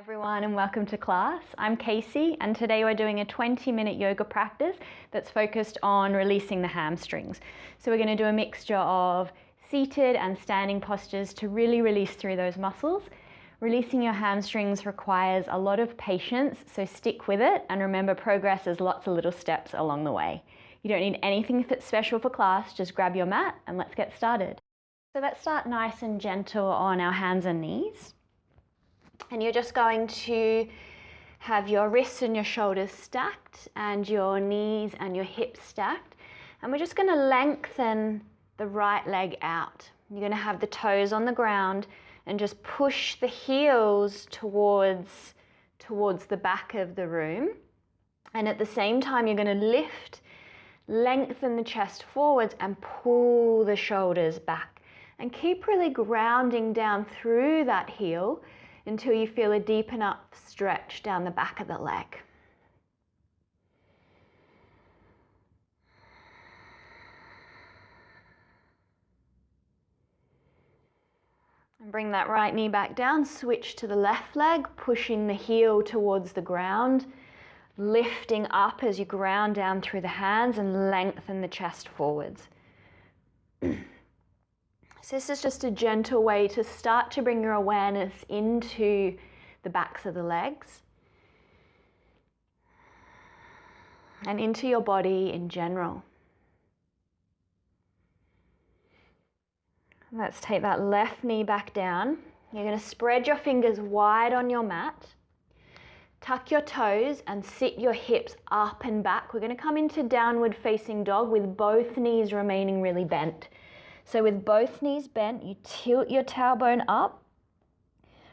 everyone and welcome to class. I'm Casey and today we're doing a 20-minute yoga practice that's focused on releasing the hamstrings. So we're going to do a mixture of seated and standing postures to really release through those muscles. Releasing your hamstrings requires a lot of patience, so stick with it and remember progress is lots of little steps along the way. You don't need anything special for class, just grab your mat and let's get started. So let's start nice and gentle on our hands and knees. And you're just going to have your wrists and your shoulders stacked and your knees and your hips stacked. And we're just going to lengthen the right leg out. You're going to have the toes on the ground and just push the heels towards the back of the room. And at the same time, you're going to lengthen the chest forwards and pull the shoulders back. And keep really grounding down through that heel until you feel a deep enough stretch down the back of the leg. And bring that right knee back down, switch to the left leg, pushing the heel towards the ground, lifting up as you ground down through the hands and lengthen the chest forwards. So this is just a gentle way to start to bring your awareness into the backs of the legs and into your body in general. Let's take that left knee back down. You're going to spread your fingers wide on your mat. Tuck your toes and sit your hips up and back. We're going to come into downward facing dog with both knees remaining really bent. So with both knees bent, you tilt your tailbone up,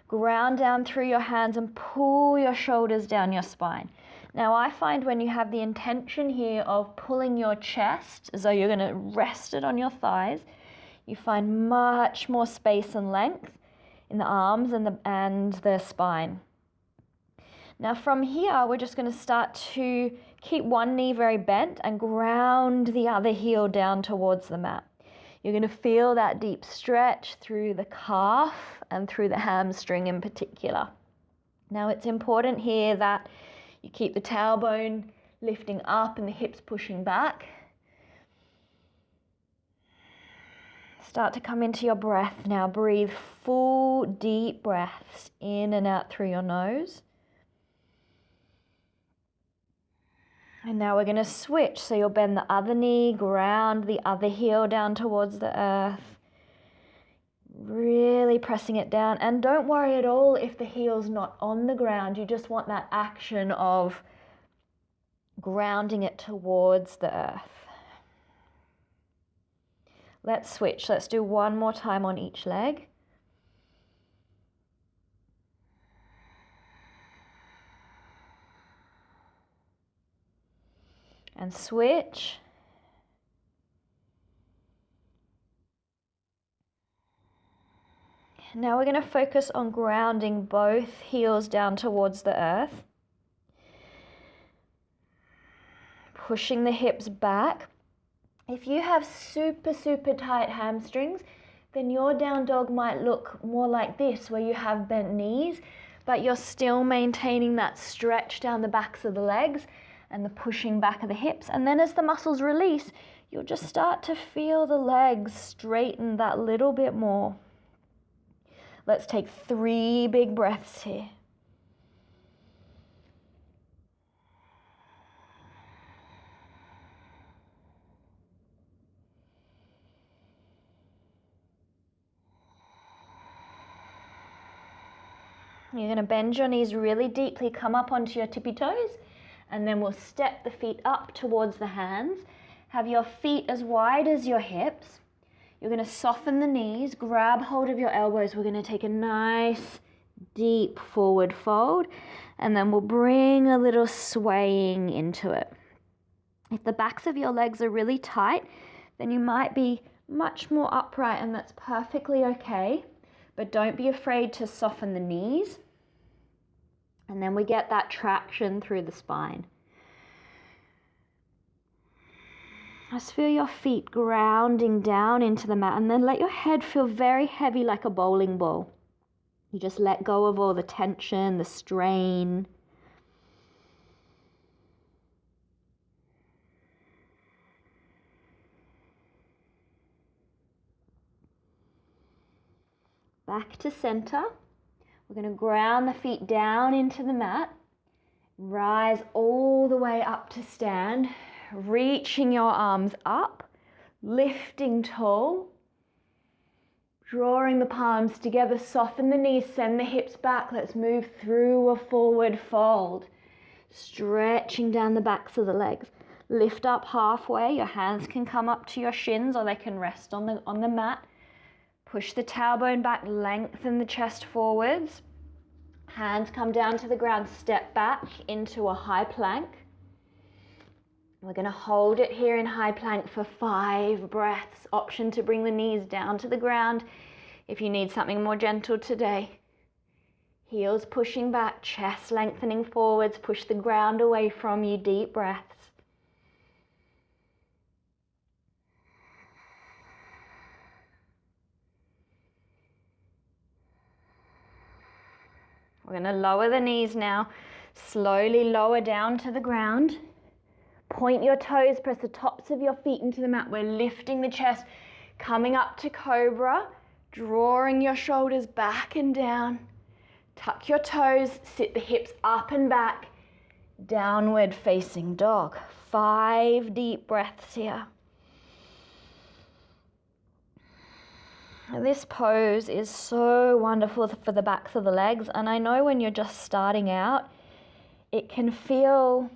ground down through your hands and pull your shoulders down your spine. Now I find when you have the intention here of pulling your chest as though you're going to rest it on your thighs, you find much more space and length in the arms and the spine. Now from here, we're just going to start to keep one knee very bent and ground the other heel down towards the mat. You're going to feel that deep stretch through the calf and through the hamstring in particular. Now it's important here that you keep the tailbone lifting up and the hips pushing back. Start to come into your breath now. Breathe full, deep breaths in and out through your nose. And now we're going to switch. So you'll bend the other knee, ground the other heel down towards the earth. Really pressing it down. And don't worry at all if the heel's not on the ground. You just want that action of grounding it towards the earth. Let's switch. Let's do one more time on each leg. And switch. Now we're going to focus on grounding both heels down towards the earth. Pushing the hips back. If you have super tight hamstrings, then your down dog might look more like this, where you have bent knees, but you're still maintaining that stretch down the backs of the legs and the pushing back of the hips. And then as the muscles release, you'll just start to feel the legs straighten that little bit more. Let's take 3 big breaths here. You're going to bend your knees really deeply, come up onto your tippy toes, and then we'll step the feet up towards the hands. Have your feet as wide as your hips. You're going to soften the knees, grab hold of your elbows. We're going to take a nice deep forward fold, and then we'll bring a little swaying into it. If the backs of your legs are really tight, then you might be much more upright, and that's perfectly okay. But don't be afraid to soften the knees. And then we get that traction through the spine. Just feel your feet grounding down into the mat, and then let your head feel very heavy like a bowling ball. You just let go of all the tension, the strain. Back to center. We're going to ground the feet down into the mat. Rise all the way up to stand, reaching your arms up, lifting tall, drawing the palms together, soften the knees, send the hips back. Let's move through a forward fold, stretching down the backs of the legs. Lift up halfway. Your hands can come up to your shins or they can rest on the mat. Push the tailbone back, lengthen the chest forwards. Hands come down to the ground, step back into a high plank. We're going to hold it here in high plank for 5 breaths. Option to bring the knees down to the ground if you need something more gentle today. Heels pushing back, chest lengthening forwards, push the ground away from you, deep breaths. We're going to lower the knees now, slowly lower down to the ground. Point your toes, press the tops of your feet into the mat. We're lifting the chest, coming up to cobra, drawing your shoulders back and down. Tuck your toes, sit the hips up and back, downward facing dog. 5 deep breaths here. This pose is so wonderful for the backs of the legs, and I know when you're just starting out, it can feel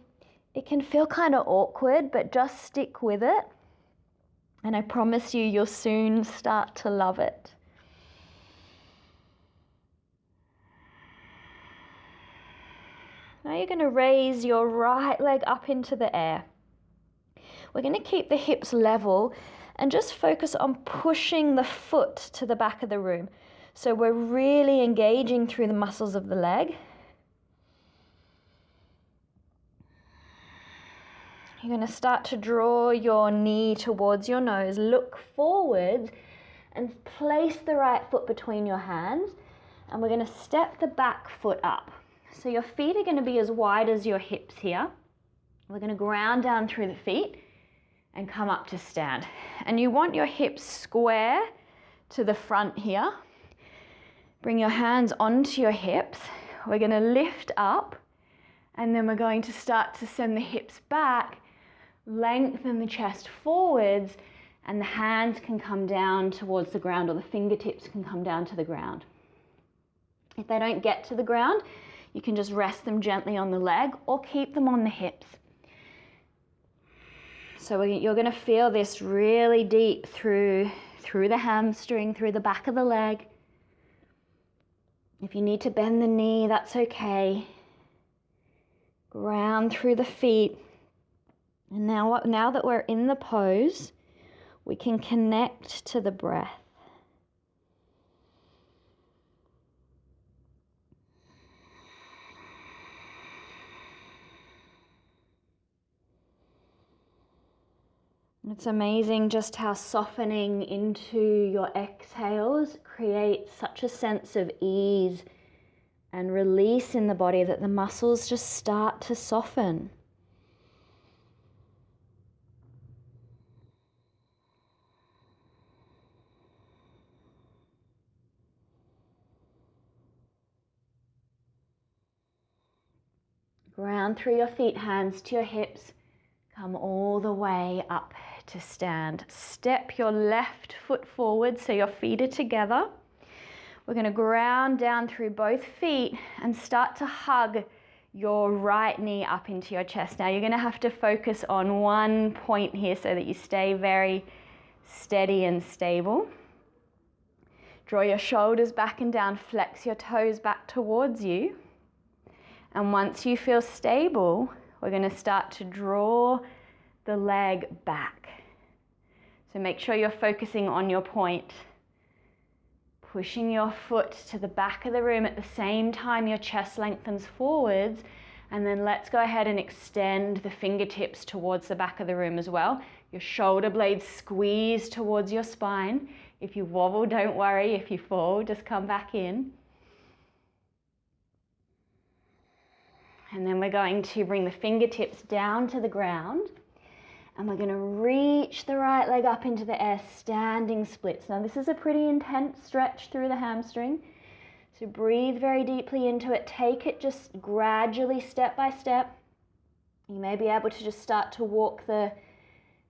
kind of awkward, but just stick with it, and I promise you, you'll soon start to love it. Now you're going to raise your right leg up into the air. We're going to keep the hips level and just focus on pushing the foot to the back of the room. So we're really engaging through the muscles of the leg. You're going to start to draw your knee towards your nose, look forwards and place the right foot between your hands. And we're going to step the back foot up. So your feet are going to be as wide as your hips here. We're going to ground down through the feet and come up to stand. And you want your hips square to the front here. Bring your hands onto your hips. We're going to lift up and then we're going to start to send the hips back, lengthen the chest forwards, and the hands can come down towards the ground or the fingertips can come down to the ground. If they don't get to the ground, you can just rest them gently on the leg or keep them on the hips. So you're going to feel this really deep through the hamstring, through the back of the leg. If you need to bend the knee, that's okay. Ground through the feet. And now that we're in the pose, we can connect to the breath. It's amazing just how softening into your exhales creates such a sense of ease and release in the body that the muscles just start to soften. Ground through your feet, hands to your hips. Come all the way up to stand. Step your left foot forward so your feet are together. We're going to ground down through both feet and start to hug your right knee up into your chest. Now you're going to have to focus on one point here so that you stay very steady and stable. Draw your shoulders back and down, flex your toes back towards you. And once you feel stable, we're going to start to draw the leg back. So make sure you're focusing on your point. Pushing your foot to the back of the room at the same time your chest lengthens forwards. And then let's go ahead and extend the fingertips towards the back of the room as well. Your shoulder blades squeeze towards your spine. If you wobble, don't worry. If you fall, just come back in. And then we're going to bring the fingertips down to the ground. And we're going to reach the right leg up into the air, standing splits. Now this is a pretty intense stretch through the hamstring. So breathe very deeply into it. Take it just gradually, step by step. You may be able to just start to walk the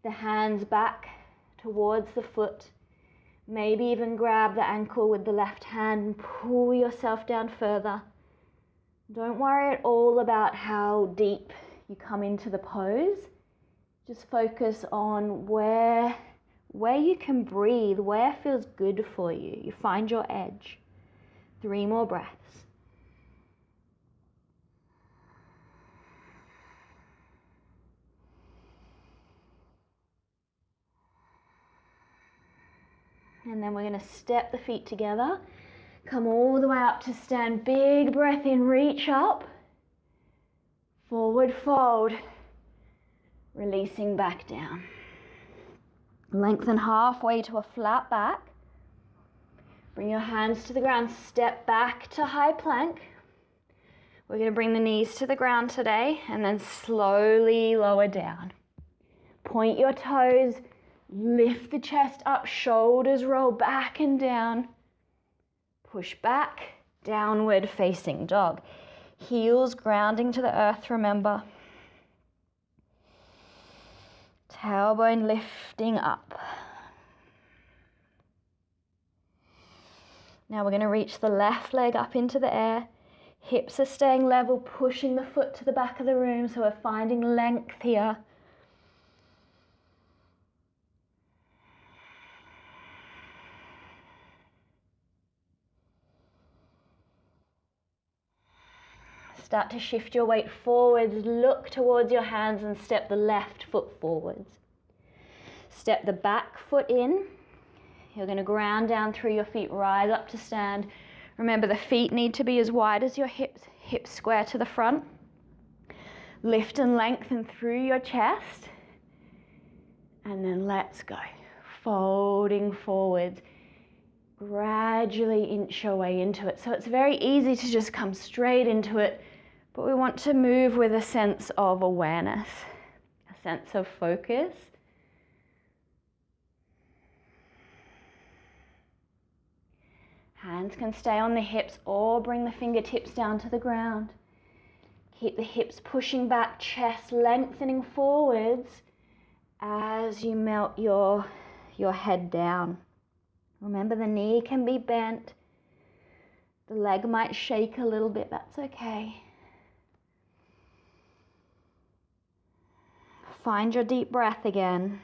hands back towards the foot. Maybe even grab the ankle with the left hand and pull yourself down further. Don't worry at all about how deep you come into the pose. Just focus on where you can breathe, where feels good for you. You find your edge. 3 more breaths. And then we're going to step the feet together. Come all the way up to stand. Big breath in, reach up. Forward fold. Releasing back down. Lengthen halfway to a flat back. Bring your hands to the ground. Step back to high plank. We're going to bring the knees to the ground today and then slowly lower down. Point your toes. Lift the chest up, shoulders roll back and down. Push back, downward facing dog. Heels grounding to the earth, remember. Tailbone lifting up. Now we're going to reach the left leg up into the air. Hips are staying level, pushing the foot to the back of the room, so we're finding length here. Start to shift your weight forwards, look towards your hands and step the left foot forwards. Step the back foot in. You're going to ground down through your feet, rise up to stand. Remember, the feet need to be as wide as your hips square to the front. Lift and lengthen through your chest. And then let's go. Folding forwards. Gradually inch your way into it. So it's very easy to just come straight into it. But we want to move with a sense of awareness, a sense of focus. Hands can stay on the hips or bring the fingertips down to the ground. Keep the hips pushing back, chest lengthening forwards as you melt your head down. Remember, the knee can be bent. The leg might shake a little bit, that's okay. Find your deep breath again.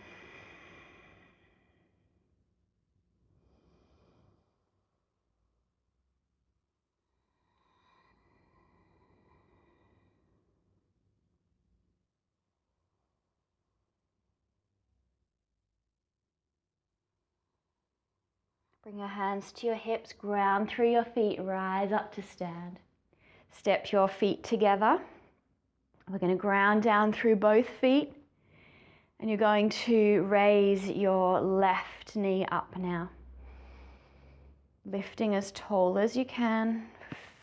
Bring your hands to your hips, ground through your feet, rise up to stand. Step your feet together. We're going to ground down through both feet. And you're going to raise your left knee up now. Lifting as tall as you can.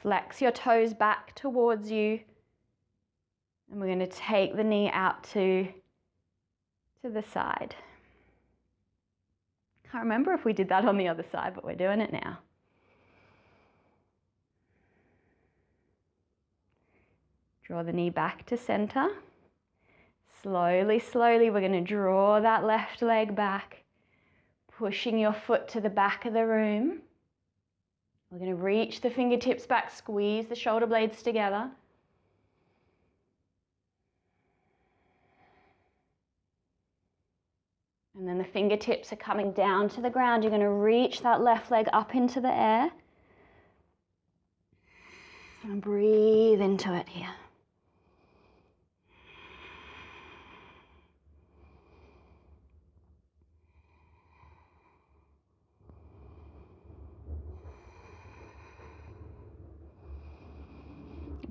Flex your toes back towards you. And we're going to take the knee out to the side. Can't remember if we did that on the other side, but we're doing it now. Draw the knee back to center. Slowly, slowly, we're going to draw that left leg back, pushing your foot to the back of the room. We're going to reach the fingertips back, squeeze the shoulder blades together. And then the fingertips are coming down to the ground. You're going to reach that left leg up into the air. And breathe into it here.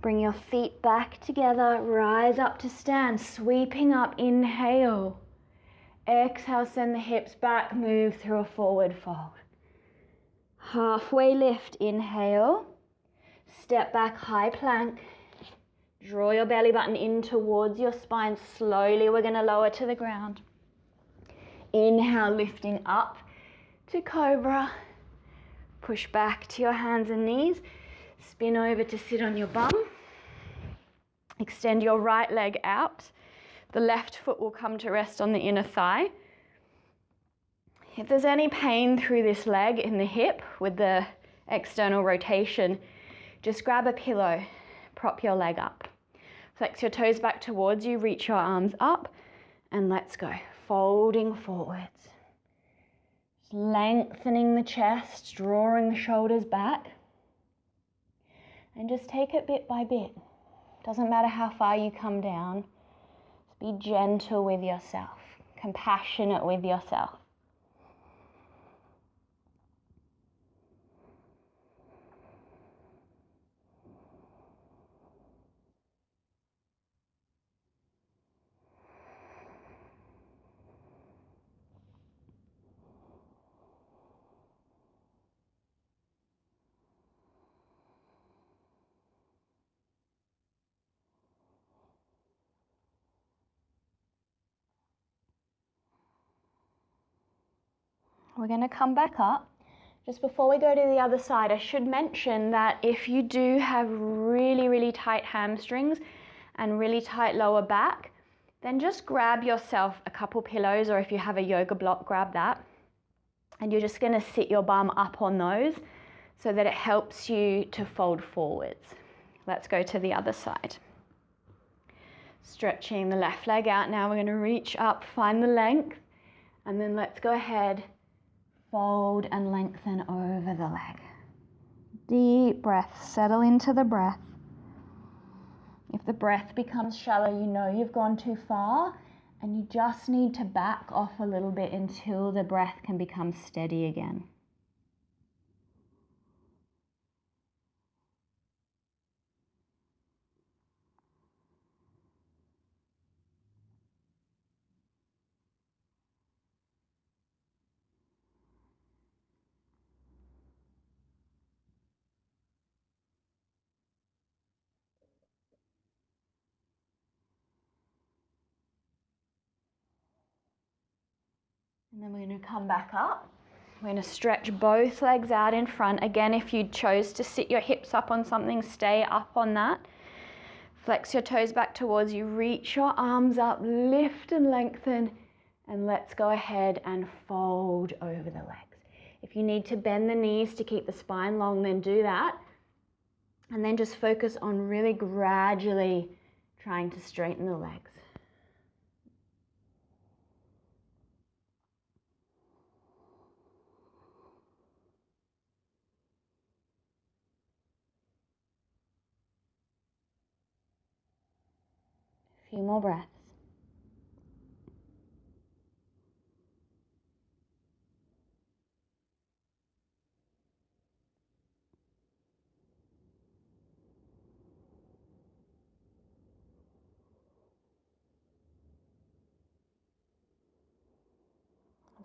Bring your feet back together, rise up to stand, sweeping up, inhale. Exhale, send the hips back, move through a forward fold. Halfway lift, inhale. Step back, high plank. Draw your belly button in towards your spine. Slowly we're going to lower to the ground. Inhale, lifting up to cobra. Push back to your hands and knees. Spin over to sit on your bum. Extend your right leg out. The left foot will come to rest on the inner thigh. If there's any pain through this leg in the hip with the external rotation, just grab a pillow, prop your leg up. Flex your toes back towards you, reach your arms up, and let's go. Folding forwards. Just lengthening the chest, drawing the shoulders back. And just take it bit by bit. Doesn't matter how far you come down. Just be gentle with yourself, compassionate with yourself. We're going to come back up. Just before we go to the other side, I should mention that if you do have really, really tight hamstrings and really tight lower back, then just grab yourself a couple pillows, or if you have a yoga block, grab that. And you're just going to sit your bum up on those so that it helps you to fold forwards. Let's go to the other side. Stretching the left leg out. Now we're going to reach up, find the length, and then let's go ahead. Fold and lengthen over the leg. Deep breath, settle into the breath. If the breath becomes shallow, you know you've gone too far and you just need to back off a little bit until the breath can become steady again. And then we're going to come back up. We're going to stretch both legs out in front. Again, if you chose to sit your hips up on something, stay up on that. Flex your toes back towards you. Reach your arms up, lift and lengthen. And let's go ahead and fold over the legs. If you need to bend the knees to keep the spine long, then do that. And then just focus on really gradually trying to straighten the legs. A few more breaths.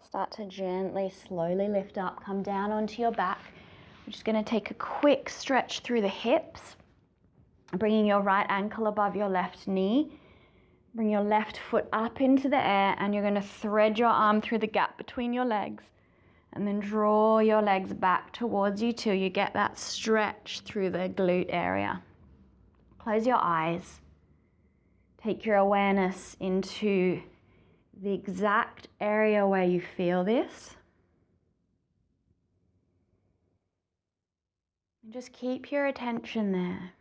Start to gently, slowly lift up, come down onto your back. We're just going to take a quick stretch through the hips, bringing your right ankle above your left knee. Bring your left foot up into the air, and you're going to thread your arm through the gap between your legs, and then draw your legs back towards you till you get that stretch through the glute area. Close your eyes. Take your awareness into the exact area where you feel this. And just keep your attention there.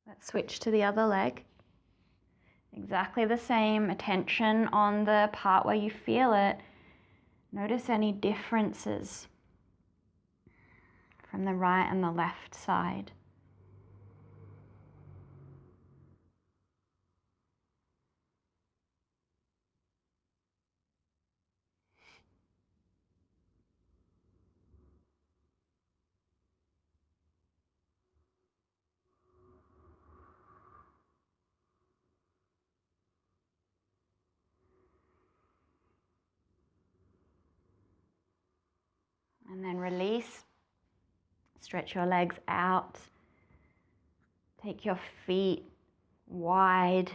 Let's switch to the other leg. Exactly the same, attention on the part where you feel it. Notice any differences from the right and the left side. Stretch your legs out. Take your feet wide.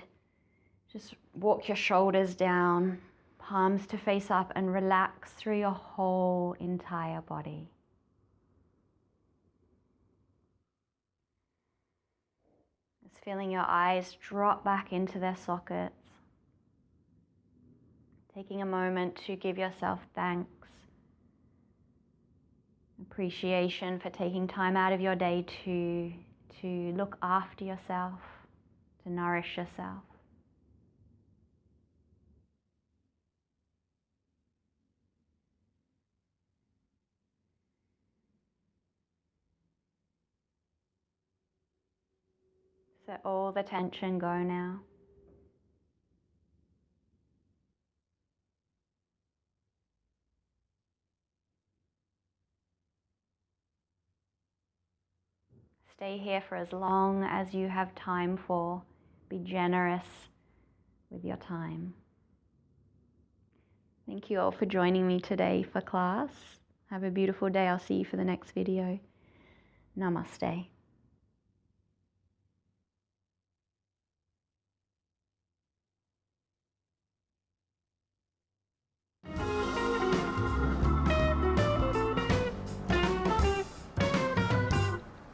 Just walk your shoulders down, palms to face up, and relax through your whole entire body. Just feeling your eyes drop back into their sockets. Taking a moment to give yourself thanks, appreciation for taking time out of your day to look after yourself, to nourish yourself. Let all the tension go now. Stay here for as long as you have time for. Be generous with your time. Thank you all for joining me today for class. Have a beautiful day. I'll see you for the next video. Namaste.